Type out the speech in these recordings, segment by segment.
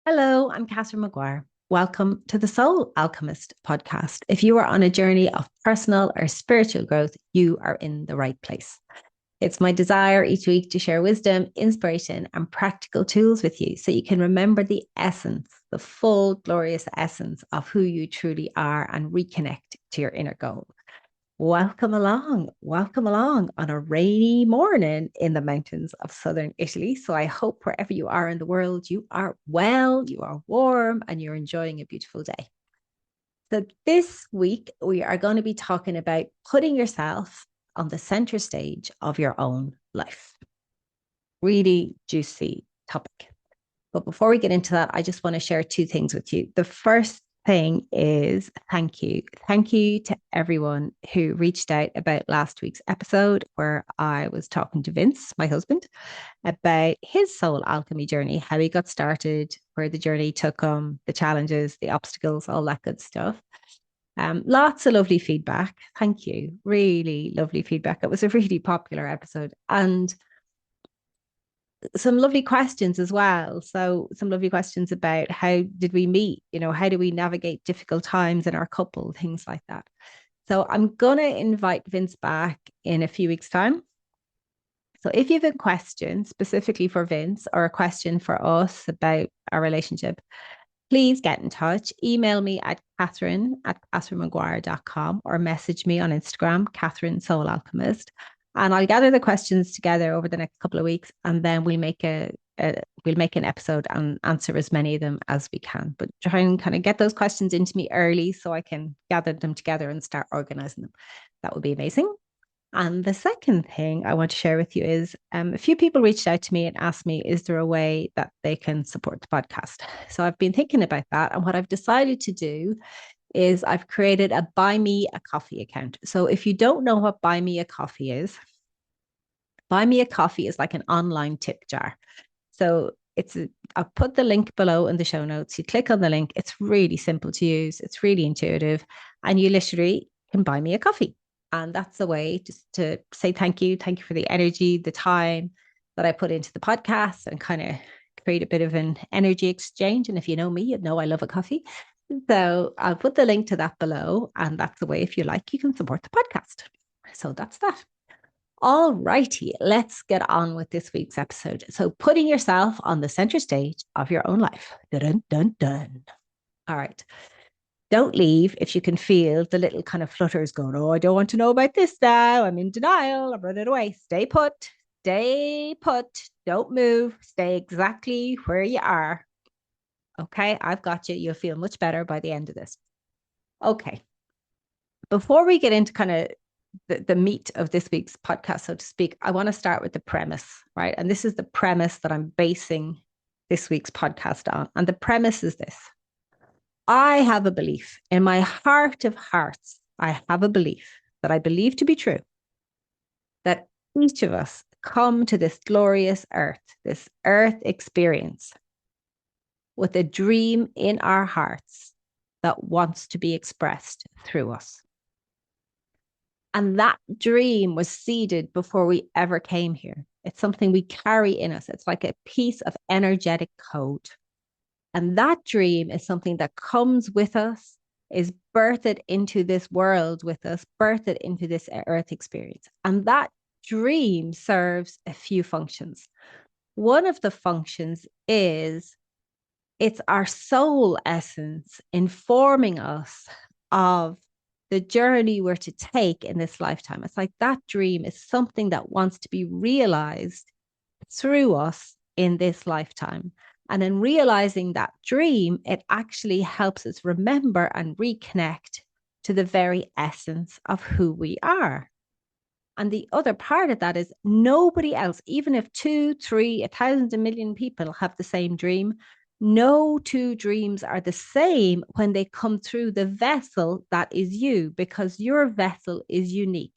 Hello, I'm Catherine Maguire. Welcome to the Soul Alchemist Podcast. If you are on a journey of personal or spiritual growth, you are in the right place. It's my desire each week to share wisdom, inspiration, and practical tools with you so you can remember the essence, the full, glorious essence of who you truly are and reconnect to your inner goal. Welcome along on a rainy morning in the mountains of southern Italy. So I hope wherever you are in the world, you are well, you are warm, and you're enjoying a beautiful day. So this week, we are going to be talking about putting yourself on the center stage of your own life. Really juicy topic. But before we get into that, I just want to share two things with you. The first thing is thank you. Thank you to everyone who reached out about last week's episode where I was talking to Vince, my husband, about his soul alchemy journey, how he got started, where the journey took him, the challenges, the obstacles, all that good stuff. Lots of lovely feedback. Thank you. Really lovely feedback. It was a really popular episode. And some lovely questions as well. So some lovely questions about how did we meet? How do we navigate difficult times in our couple, things like that. So I'm gonna invite Vince back in a few weeks' time. So if you have a question specifically for Vince or a question for us about our relationship, please get in touch. Email me at Catherine@catherinemaguire.com or message me on Instagram, Catherine Soul Alchemist. And I'll gather the questions together over the next couple of weeks, and then we'll make an episode and answer as many of them as we can. But try and kind of get those questions into me early so I can gather them together and start organizing them. That would be amazing. And the second thing I want to share with you is a few people reached out to me and asked me, is there a way that they can support the podcast? So I've been thinking about that. And what I've decided to do is I've created a Buy Me a Coffee account. So if you don't know what Buy Me a Coffee is, Buy Me a Coffee is like an online tip jar. So I'll put the link below in the show notes. You click on the link. It's really simple to use. It's really intuitive. And you literally can buy me a coffee. And that's the way just to say thank you. Thank you for the energy, the time that I put into the podcast and kind of create a bit of an energy exchange. And if you know me, you know I love a coffee. So I'll put the link to that below. And that's the way, if you like, you can support the podcast. So that's that. All righty, let's get on with this week's episode. So, putting yourself on the center stage of your own life. Dun, dun, dun. All right. Don't leave if you can feel the little kind of flutters going, oh, I don't want to know about this now. I'm in denial. I'm running away. Stay put. Stay put. Don't move. Stay exactly where you are. Okay, I've got you. You'll feel much better by the end of this. Okay. Before we get into kind of the meat of this week's podcast, so to speak, I want to start with the premise, right? And this is the premise that I'm basing this week's podcast on. And the premise is this: I have a belief in my heart of hearts. I have a belief that I believe to be true that each of us come to this glorious this earth experience with a dream in our hearts that wants to be expressed through us. And that dream was seeded before we ever came here. It's something we carry in us. It's like a piece of energetic code. And that dream is something that comes with us, is birthed into this world with us, birthed into this earth experience. And that dream serves a few functions. One of the functions is it's our soul essence informing us of the journey we're to take in this lifetime. It's like that dream is something that wants to be realized through us in this lifetime. And in realizing that dream, it actually helps us remember and reconnect to the very essence of who we are. And the other part of that is nobody else, even if two, three, 1,000, a million people have the same dream, no two dreams are the same when they come through the vessel that is you, because your vessel is unique.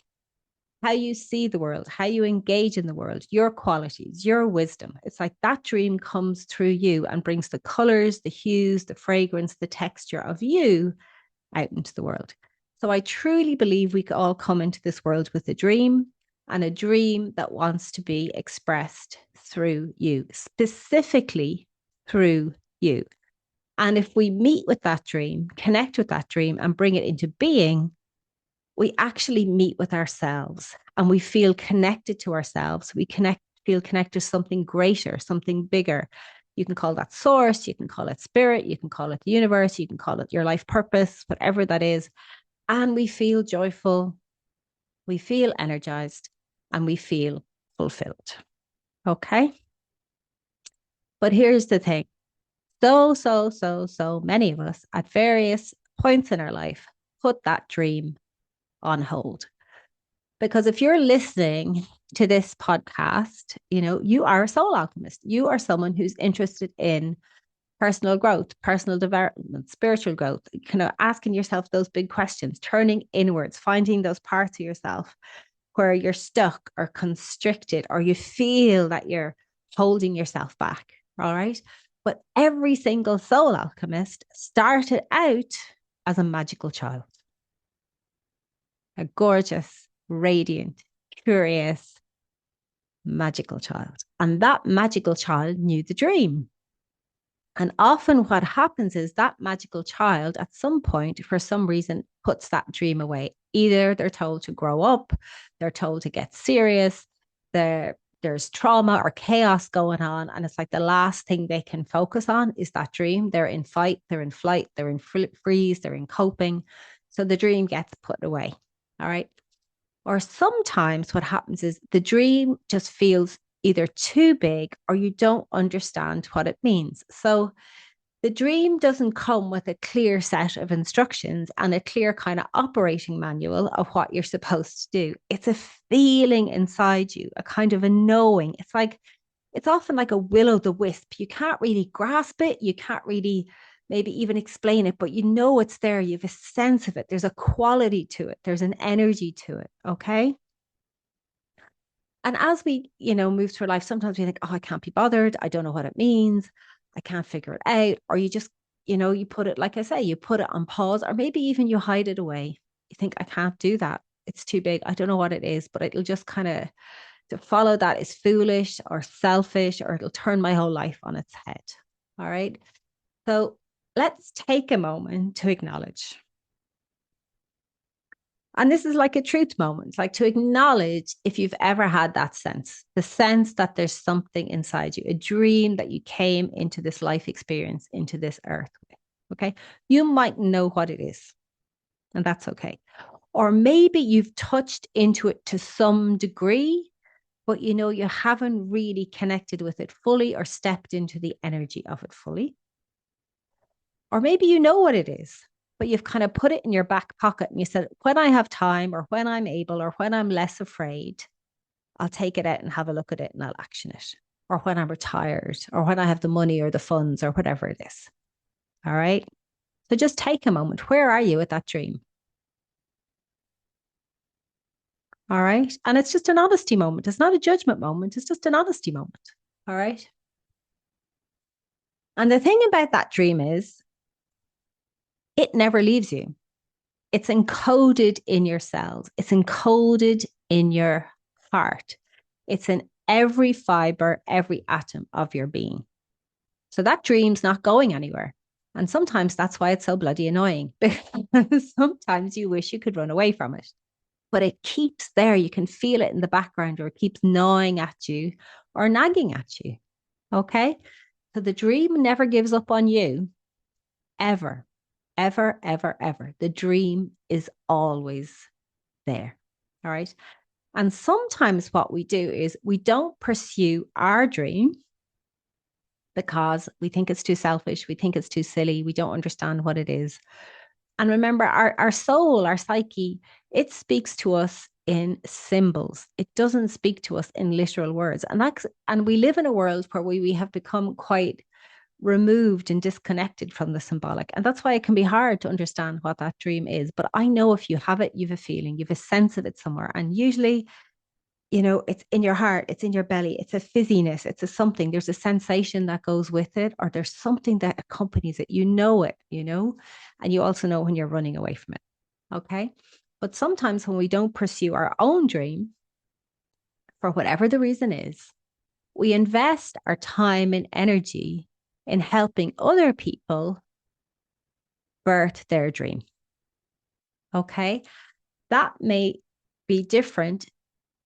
How you see the world, how you engage in the world, your qualities, your wisdom. It's like that dream comes through you and brings the colors, the hues, the fragrance, the texture of you out into the world. So I truly believe we could all come into this world with a dream, and a dream that wants to be expressed through you, specifically through you. And if we meet with that dream, connect with that dream and bring it into being, we actually meet with ourselves and we feel connected to ourselves. Feel connected to something greater, something bigger. You can call that source, you can call it spirit, you can call it the universe, you can call it your life purpose, whatever that is. And we feel joyful, we feel energized, and we feel fulfilled. Okay. But here's the thing. So many of us at various points in our life put that dream on hold. Because if you're listening to this podcast, you are a soul alchemist. You are someone who's interested in personal growth, personal development, spiritual growth, asking yourself those big questions, turning inwards, finding those parts of yourself where you're stuck or constricted, or you feel that you're holding yourself back. All right. But every single soul alchemist started out as a magical child, a gorgeous, radiant, curious, magical child. And that magical child knew the dream. And often what happens is that magical child at some point, for some reason, puts that dream away. Either they're told to grow up, they're told to get serious, there's trauma or chaos going on. And it's like the last thing they can focus on is that dream. They're in fight, they're in flight, they're in freeze, they're in coping. So the dream gets put away. All right. Or sometimes what happens is the dream just feels either too big or you don't understand what it means. So the dream doesn't come with a clear set of instructions and a clear kind of operating manual of what you're supposed to do. It's a feeling inside you, a kind of a knowing. It's often like a will o' the wisp. You can't really grasp it. You can't really maybe even explain it, but you know it's there. You have a sense of it. There's a quality to it. There's an energy to it. Okay. And as we, move through life, sometimes we think, oh, I can't be bothered. I don't know what it means. I can't figure it out. Or you just, you put it, like I say, you put it on pause, or maybe even you hide it away. You think, I can't do that. It's too big. I don't know what it is, but it'll just kind of, to follow that is foolish or selfish, or it'll turn my whole life on its head. All right. So let's take a moment to acknowledge. And this is like a truth moment, like to acknowledge if you've ever had that sense, the sense that there's something inside you, a dream that you came into this life experience, into this earth with. Okay. You might know what it is, and that's okay. Or maybe you've touched into it to some degree, but you haven't really connected with it fully or stepped into the energy of it fully. Or maybe you know what it is, but you've kind of put it in your back pocket and you said, when I have time or when I'm able or when I'm less afraid, I'll take it out and have a look at it and I'll action it. Or when I'm retired or when I have the money or the funds or whatever it is. All right. So just take a moment. Where are you with that dream? All right. And it's just an honesty moment. It's not a judgment moment. It's just an honesty moment. All right. And the thing about that dream is it never leaves you. It's encoded in your cells. It's encoded in your heart. It's in every fiber, every atom of your being. So that dream's not going anywhere. And sometimes that's why it's so bloody annoying, because sometimes you wish you could run away from it, but it keeps there. You can feel it in the background, or it keeps gnawing at you or nagging at you. Okay. So the dream never gives up on you, ever, ever, ever, ever. The dream is always there. All right. And sometimes what we do is we don't pursue our dream because we think it's too selfish. We think it's too silly. We don't understand what it is. And remember, our soul, our psyche, it speaks to us in symbols. It doesn't speak to us in literal words. And we live in a world where we have become quite removed and disconnected from the symbolic. And that's why it can be hard to understand what that dream is. But I know if you have it, you have a feeling, you have a sense of it somewhere. And usually, it's in your heart, it's in your belly, it's a fizziness, it's a something, there's a sensation that goes with it, or there's something that accompanies it. And you also know when you're running away from it. Okay. But sometimes when we don't pursue our own dream, for whatever the reason is, we invest our time and energy in helping other people birth their dream. Okay. That may be different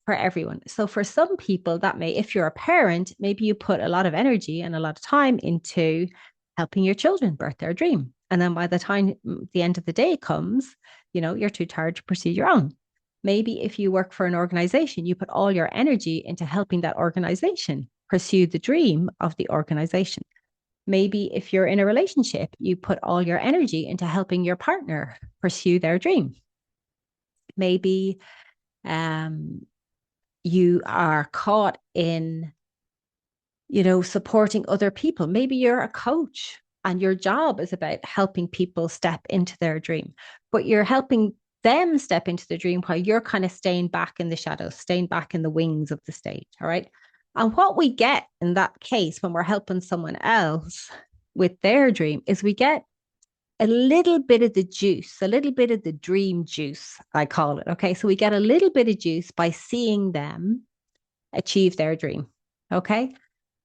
for everyone. So for some people, that may, if you're a parent, maybe you put a lot of energy and a lot of time into helping your children birth their dream. And then by the time the end of the day comes, you're too tired to pursue your own. Maybe if you work for an organization, you put all your energy into helping that organization pursue the dream of the organization. Maybe if you're in a relationship, you put all your energy into helping your partner pursue their dream. Maybe you are caught in, supporting other people. Maybe you're a coach and your job is about helping people step into their dream, but you're helping them step into the dream while you're kind of staying back in the shadows, staying back in the wings of the stage. All right. And what we get in that case when we're helping someone else with their dream is we get a little bit of the juice, a little bit of the dream juice, I call it. Okay. So we get a little bit of juice by seeing them achieve their dream. Okay.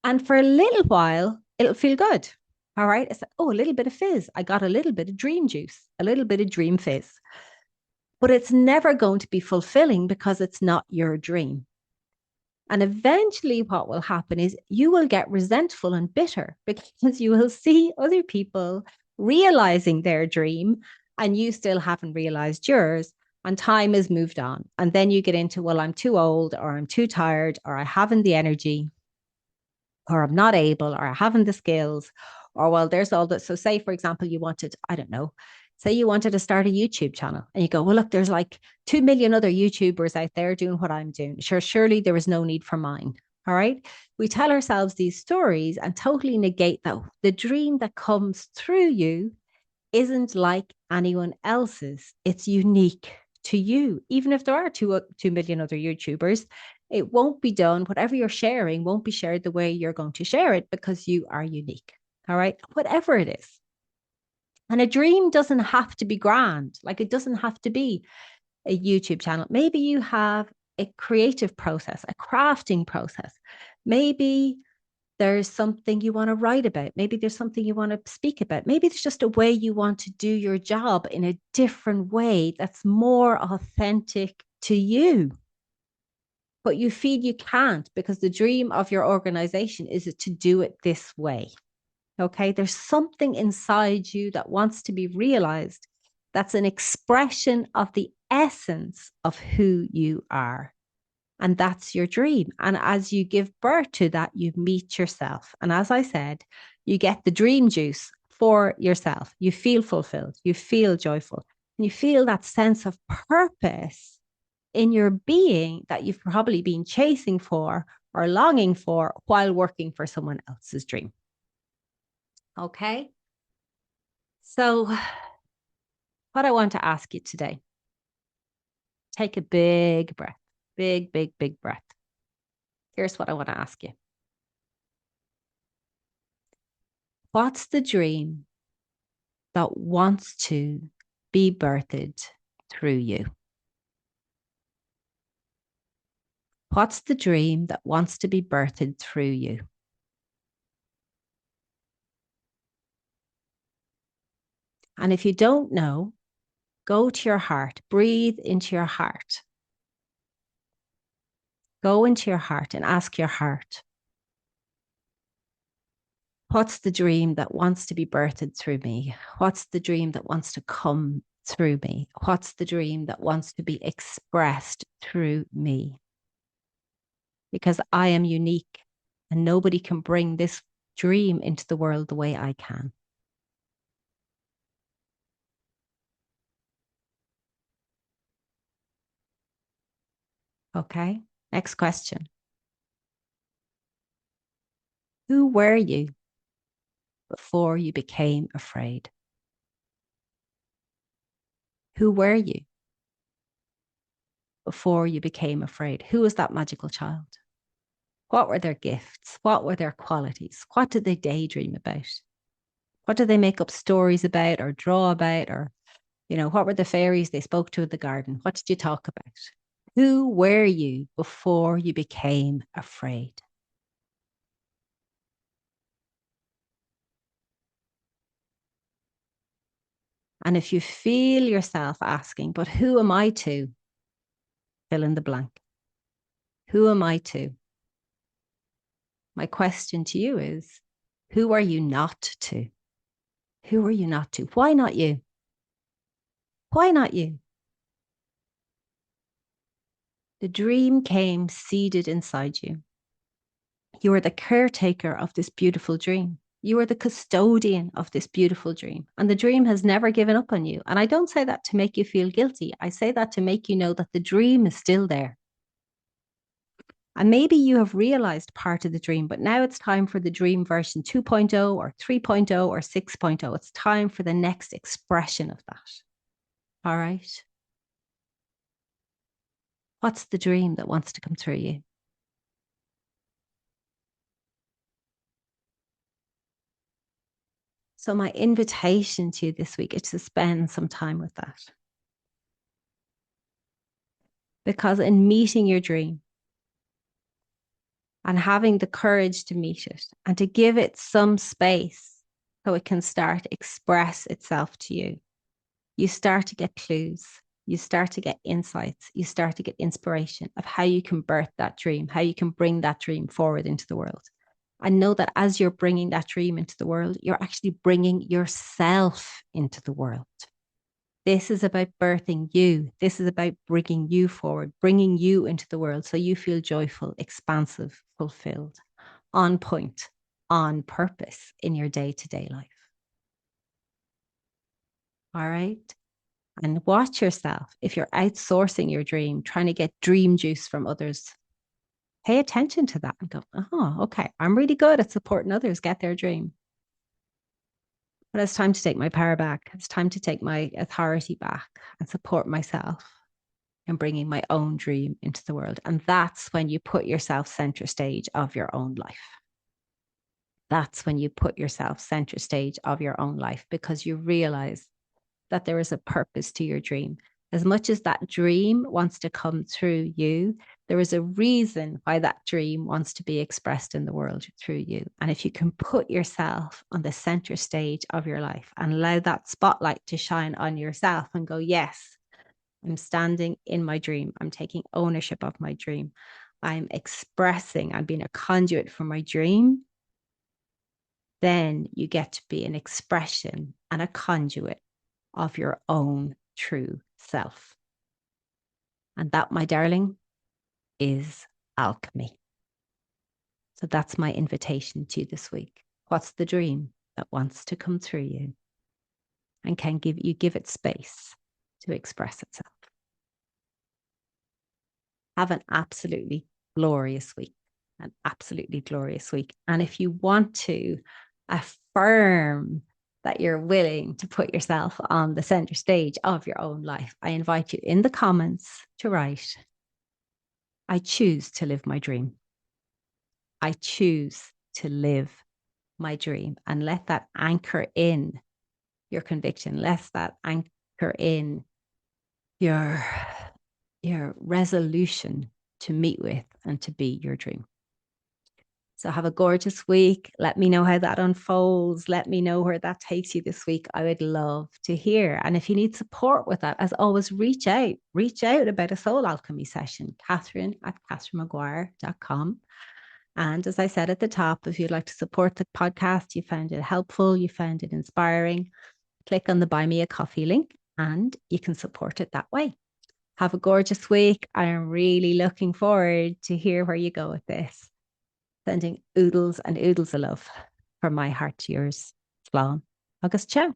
And for a little while, it'll feel good. All right. It's like, oh, a little bit of fizz. I got a little bit of dream juice, a little bit of dream fizz. But it's never going to be fulfilling because it's not your dream. And eventually, what will happen is you will get resentful and bitter because you will see other people realizing their dream and you still haven't realized yours. And time has moved on. And then you get into, well, I'm too old, or I'm too tired, or I haven't the energy, or I'm not able, or I haven't the skills, or well, there's all that. So, say, for example, you wanted, I don't know, say you wanted to start a YouTube channel and you go, well, look, there's like 2 million other YouTubers out there doing what I'm doing. Surely there is no need for mine. All right. We tell ourselves these stories and totally negate that the dream that comes through you isn't like anyone else's. It's unique to you. Even if there are 2 million other YouTubers, it won't be done. Whatever you're sharing won't be shared the way you're going to share it because you are unique. All right. Whatever it is. And a dream doesn't have to be grand. Like, it doesn't have to be a YouTube channel. Maybe you have a creative process, a crafting process. Maybe there's something you want to write about. Maybe there's something you want to speak about. Maybe it's just a way you want to do your job in a different way that's more authentic to you. But you feel you can't because the dream of your organization is to do it this way. Okay. There's something inside you that wants to be realized. That's an expression of the essence of who you are. And that's your dream. And as you give birth to that, you meet yourself. And as I said, you get the dream juice for yourself. You feel fulfilled, you feel joyful, and you feel that sense of purpose in your being that you've probably been chasing for or longing for while working for someone else's dream. Okay. So, what I want to ask you today, take a big breath, big, big, big breath. Here's what I want to ask you. What's the dream that wants to be birthed through you? What's the dream that wants to be birthed through you? And if you don't know, go to your heart, breathe into your heart. Go into your heart and ask your heart, what's the dream that wants to be birthed through me? What's the dream that wants to come through me? What's the dream that wants to be expressed through me? Because I am unique and nobody can bring this dream into the world the way I can. Okay. Next question. Who were you before you became afraid? Who were you before you became afraid? Who was that magical child? What were their gifts? What were their qualities? What did they daydream about? What did they make up stories about or draw about? Or, what were the fairies they spoke to in the garden? What did you talk about? Who were you before you became afraid? And if you feel yourself asking, but who am I to? Fill in the blank. Who am I to? My question to you is, who are you not to? Who are you not to? Why not you? Why not you? The dream came seeded inside you. You are the caretaker of this beautiful dream. You are the custodian of this beautiful dream. And the dream has never given up on you. And I don't say that to make you feel guilty. I say that to make you know that the dream is still there. And maybe you have realized part of the dream, but now it's time for the dream version 2.0 or 3.0 or 6.0. It's time for the next expression of that. All right. What's the dream that wants to come through you? So, my invitation to you this week is to spend some time with that. Because in meeting your dream and having the courage to meet it and to give it some space so it can start to express itself to you, you start to get clues, you start to get insights, you start to get inspiration of how you can birth that dream, how you can bring that dream forward into the world. And know that as you're bringing that dream into the world, you're actually bringing yourself into the world. This is about birthing you. This is about bringing you forward, bringing you into the world so you feel joyful, expansive, fulfilled, on point, on purpose in your day-to-day life. All right. And watch yourself. If you're outsourcing your dream, trying to get dream juice from others, pay attention to that and go, oh, okay, I'm really good at supporting others get their dream. But it's time to take my power back. It's time to take my authority back and support myself in bringing my own dream into the world. And that's when you put yourself center stage of your own life. That's when you put yourself center stage of your own life because you realize that there is a purpose to your dream. As much as that dream wants to come through you, there is a reason why that dream wants to be expressed in the world through you. And if you can put yourself on the center stage of your life and allow that spotlight to shine on yourself and go, yes, I'm standing in my dream. I'm taking ownership of my dream. I'm expressing, I'm being a conduit for my dream. Then you get to be an expression and a conduit of your own true self. And that, my darling, is alchemy. So that's my invitation to you this week. What's the dream that wants to come through you and can give it space to express itself? Have an absolutely glorious week. An absolutely glorious week. And if you want to affirm that you're willing to put yourself on the center stage of your own life, I invite you in the comments to write, I choose to live my dream. I choose to live my dream, and let that anchor in your conviction. Let that anchor in your resolution to meet with and to be your dream. So have a gorgeous week. Let me know how that unfolds. Let me know where that takes you this week. I would love to hear. And if you need support with that, as always, reach out about a soul alchemy session, Catherine at catherinemaguire.com. And as I said at the top, if you'd like to support the podcast, you found it helpful, you found it inspiring, click on the Buy Me a Coffee link and you can support it that way. Have a gorgeous week. I am really looking forward to hear where you go with this. Sending oodles and oodles of love from my heart to yours. Slán. Agus ciao.